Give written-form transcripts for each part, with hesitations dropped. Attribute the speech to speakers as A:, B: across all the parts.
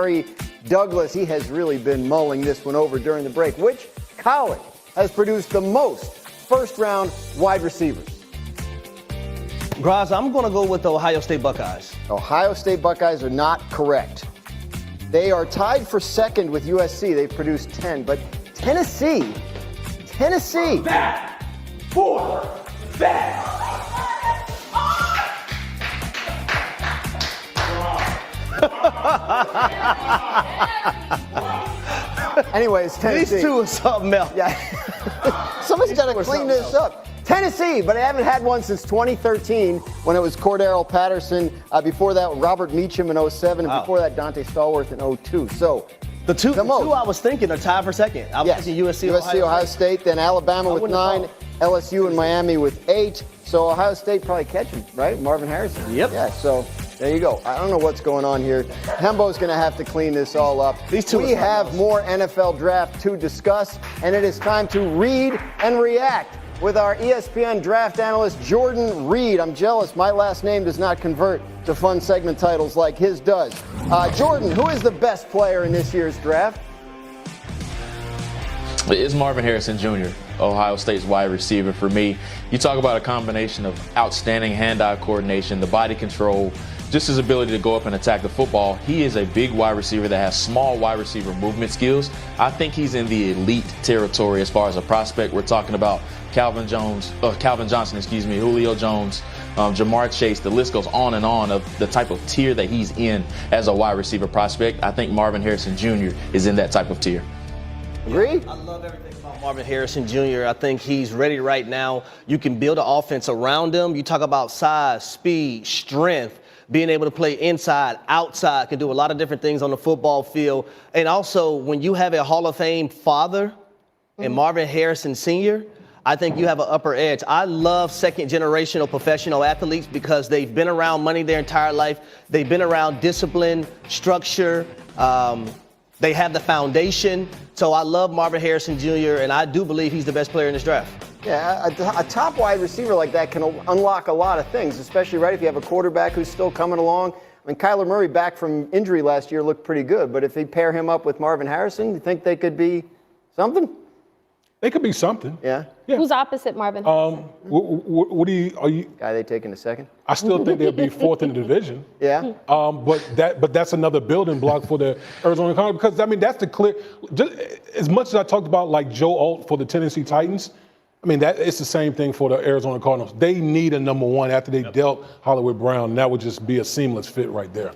A: Harry Douglas, he has really been mulling this one over during the break. Which college has produced the most first-round wide receivers?
B: Graz, I'm going to go with the Ohio State Buckeyes.
A: Ohio State Buckeyes are not correct. They are tied for second with USC. They've produced 10, but Tennessee.
C: Back for back.
A: Anyways, Tennessee.
B: These two are something else.
A: Yeah. Somebody's got to clean this up. Tennessee, but I haven't had one since 2013 when it was Cordero Patterson. Before that, Robert Meacham in 07, and before that, Dante Stallworth in 02. So
B: the two I was thinking are tied for second. I was thinking USC,
A: Ohio State, then Alabama with 9, LSU and Miami with 8. So Ohio State probably catching, right? Marvin Harrison.
B: Yep.
A: Yeah, so there you go. I don't know what's going on here. Hembo's going to have to clean this all up. We have more NFL draft to discuss, and it is time to read and react with our ESPN draft analyst, Jordan Reed. I'm jealous. My last name does not convert to fun segment titles like his does. Jordan, who is the best player in this year's draft?
D: It's Marvin Harrison Jr., Ohio State's wide receiver for me. You talk about a combination of outstanding hand-eye coordination, the body control, just his ability to go up and attack the football. He is a big wide receiver that has small wide receiver movement skills. I think he's in the elite territory as far as a prospect. We're talking about Calvin Johnson, Julio Jones, Jamar Chase. The list goes on and on of the type of tier that he's in as a wide receiver prospect. I think Marvin Harrison Jr. is in that type of tier.
A: Agree?
B: I love everything about Marvin Harrison Jr. I think he's ready right now. You can build an offense around him. You talk about size, speed, strength, being able to play inside, outside, can do a lot of different things on the football field. And also, when you have a Hall of Fame father and Marvin Harrison Sr., I think you have an upper edge. I love second-generational professional athletes because they've been around money their entire life. They've been around discipline, structure. They have the foundation. So I love Marvin Harrison Jr., and I do believe he's the best player in this draft.
A: Yeah, a top wide receiver like that can unlock a lot of things, especially, right, if you have a quarterback who's still coming along. I mean, Kyler Murray back from injury last year looked pretty good, but if they pair him up with Marvin Harrison, you think they could be something?
E: They could be something.
A: Yeah.
F: Who's opposite Marvin Harrison?
E: What are you?
A: Guy they take in a second?
E: I still think they'll be fourth in the division.
A: Yeah.
E: But that's another building block for the Arizona Cardinals because I mean that's the clear. Just, as much as I talked about like Joe Alt for the Tennessee Titans, I mean that it's the same thing for the Arizona Cardinals. They need a number one after they dealt Hollywood Brown, and that would just be a seamless fit right there.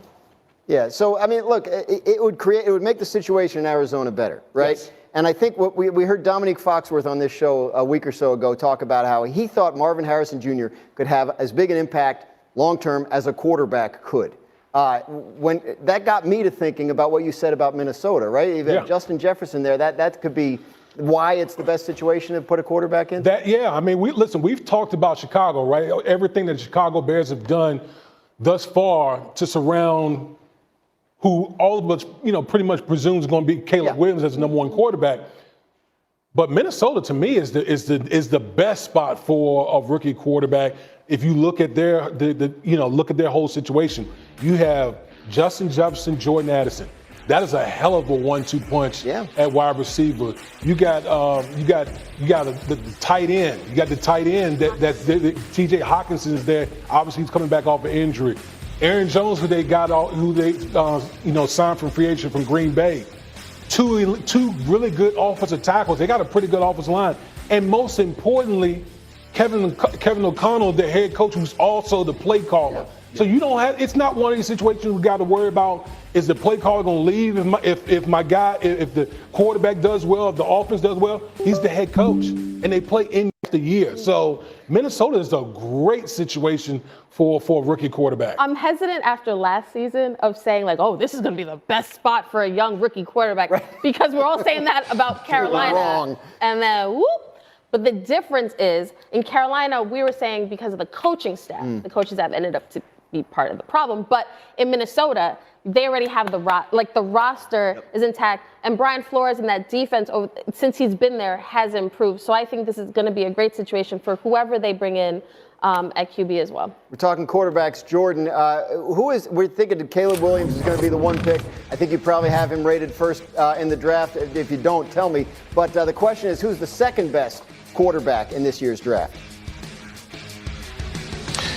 A: Yeah. So I mean, look, it would make the situation in Arizona better, right? Yes. And I think what we heard Dominique Foxworth on this show a week or so ago talk about how he thought Marvin Harrison Jr. could have as big an impact long-term as a quarterback could. When that got me to thinking about what you said about Minnesota, right? Even Justin Jefferson there, that could be why it's the best situation to put a quarterback in?
E: I mean, we've talked about Chicago, right? Everything that the Chicago Bears have done thus far to surround who all of us, pretty much presumes is going to be Caleb Williams as the number one quarterback. But Minnesota, to me, is the best spot for a rookie quarterback. If you look at their look at their whole situation, you have Justin Jefferson, Jordan Addison. That is a hell of a 1-2 punch at wide receiver. You got the tight end. You got the tight end that T.J. Hawkinson is there. Obviously, he's coming back off an injury. Aaron Jones, who they signed from free agent from Green Bay. Two really good offensive tackles. They got a pretty good offensive line. And most importantly, Kevin O'Connell, the head coach, who's also the play caller. Yeah. So it's not one of these situations we got to worry about, is the play caller going to leave if the quarterback does well, if the offense does well, he's the head coach. And they play in the year. So Minnesota is a great situation for a rookie quarterback.
F: I'm hesitant after last season of saying this is going to be the best spot for a young rookie quarterback because we're all saying that about Carolina.
A: Wrong.
F: And then whoop. But the difference is in Carolina, we were saying because of the coaching staff, the coaches have ended up to be part of the problem. But in Minnesota, they already have the roster is intact, and Brian Flores and that defense, since he's been there, has improved. So I think this is going to be a great situation for whoever they bring in at QB as well.
A: We're talking quarterbacks. Jordan, we're thinking that Caleb Williams is going to be the one pick. I think you probably have him rated first in the draft. If you don't, tell me. But the question is, who's the second best quarterback in this year's draft?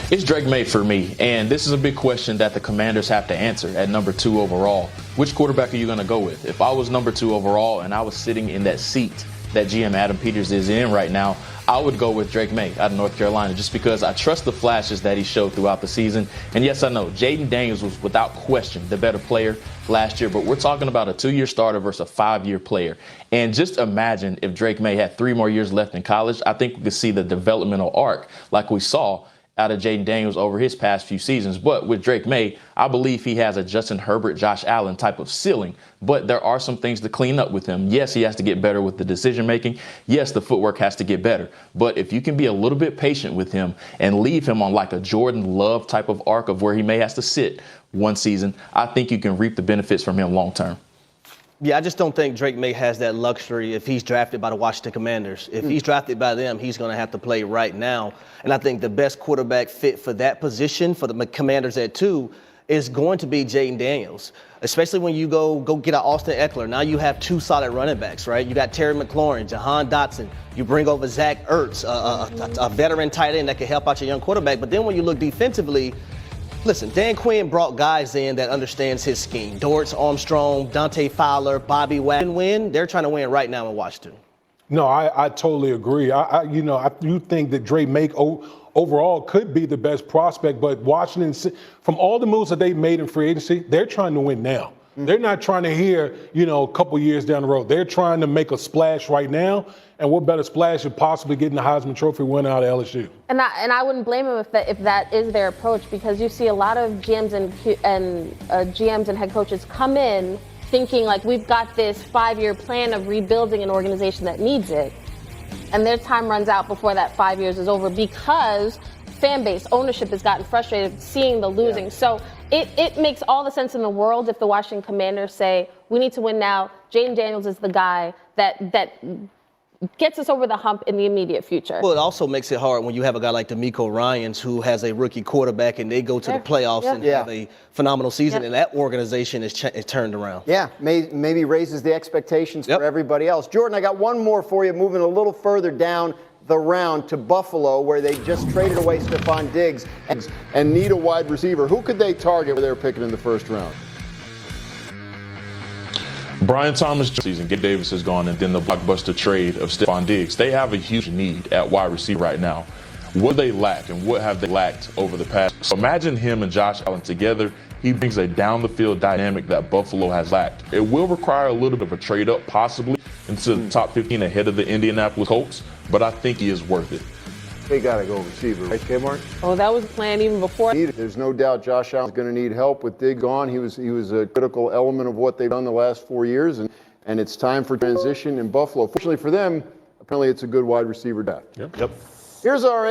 D: It's Drake May for me, and this is a big question that the Commanders have to answer at number 2 overall. Which quarterback are you going to go with? If I was number 2 overall and I was sitting in that seat that GM Adam Peters is in right now, I would go with Drake May out of North Carolina just because I trust the flashes that he showed throughout the season. And yes, I know Jayden Daniels was without question the better player last year, but we're talking about a 2-year starter versus a 5-year player. And just imagine if Drake May had 3 more years left in college, I think we could see the developmental arc like we saw out of Jayden Daniels over his past few seasons. But with Drake May, I believe he has a Justin Herbert, Josh Allen type of ceiling. But there are some things to clean up with him. Yes, he has to get better with the decision making. Yes, the footwork has to get better. But if you can be a little bit patient with him and leave him on like a Jordan Love type of arc of where he may have to sit one season, I think you can reap the benefits from him long term.
B: Yeah, I just don't think Drake May has that luxury if he's drafted by the Washington Commanders. If he's drafted by them, he's going to have to play right now. And I think the best quarterback fit for that position for the Commanders at 2 is going to be Jayden Daniels, especially when you go get an Austin Eckler. Now you have 2 solid running backs, right? You got Terry McLaurin, Jahan Dotson. You bring over Zach Ertz, a veteran tight end that can help out your young quarterback. But then when you look defensively, listen, Dan Quinn brought guys in that understands his scheme. Dortz, Armstrong, Dante Fowler, Bobby Wagner. They're trying to win right now in Washington.
E: No, I totally agree. I do think that Drake May overall could be the best prospect, but Washington, from all the moves that they've made in free agency, they're trying to win now. They're not trying to hear, a couple years down the road. They're trying to make a splash right now, and what better splash than possibly getting the Heisman Trophy winner out of LSU?
F: And I wouldn't blame them if that is their approach, because you see a lot of GMs and head coaches come in thinking like we've got this 5-year plan of rebuilding an organization that needs it, and their time runs out before that 5 years is over because fan base ownership has gotten frustrated seeing the losing. Yeah. So it makes all the sense in the world if the Washington Commanders say we need to win now. Jayden Daniels is the guy that gets us over the hump in the immediate future.
B: Well, it also makes it hard when you have a guy like DeMeco Ryans who has a rookie quarterback and they go to the playoffs and have a phenomenal season, and that organization is turned around.
A: Yeah, maybe raises the expectations for everybody else. Jordan, I got one more for you, moving a little further down the round to Buffalo, where they just traded away Stephon Diggs
G: and need a wide receiver. Who could they target where they're picking in the first round?
D: Brian Thomas season, Gabe Davis is gone, and then the blockbuster trade of Stephon Diggs. They have a huge need at wide receiver right now. What do they lack, and what have they lacked over the past? So imagine him and Josh Allen together. He brings a down-the-field dynamic that Buffalo has lacked. It will require a little bit of a trade-up, possibly, into the top 15 ahead of the Indianapolis Colts, but I think he is worth it.
G: They got to go receiver, right, Kmart?
F: Oh, that was the plan even before.
G: There's no doubt Josh Allen's going to need help with Diggs gone. He was a critical element of what they've done the last 4 years, and it's time for transition in Buffalo. Fortunately for them, apparently it's a good wide receiver draft.
D: Yep.
G: Here's our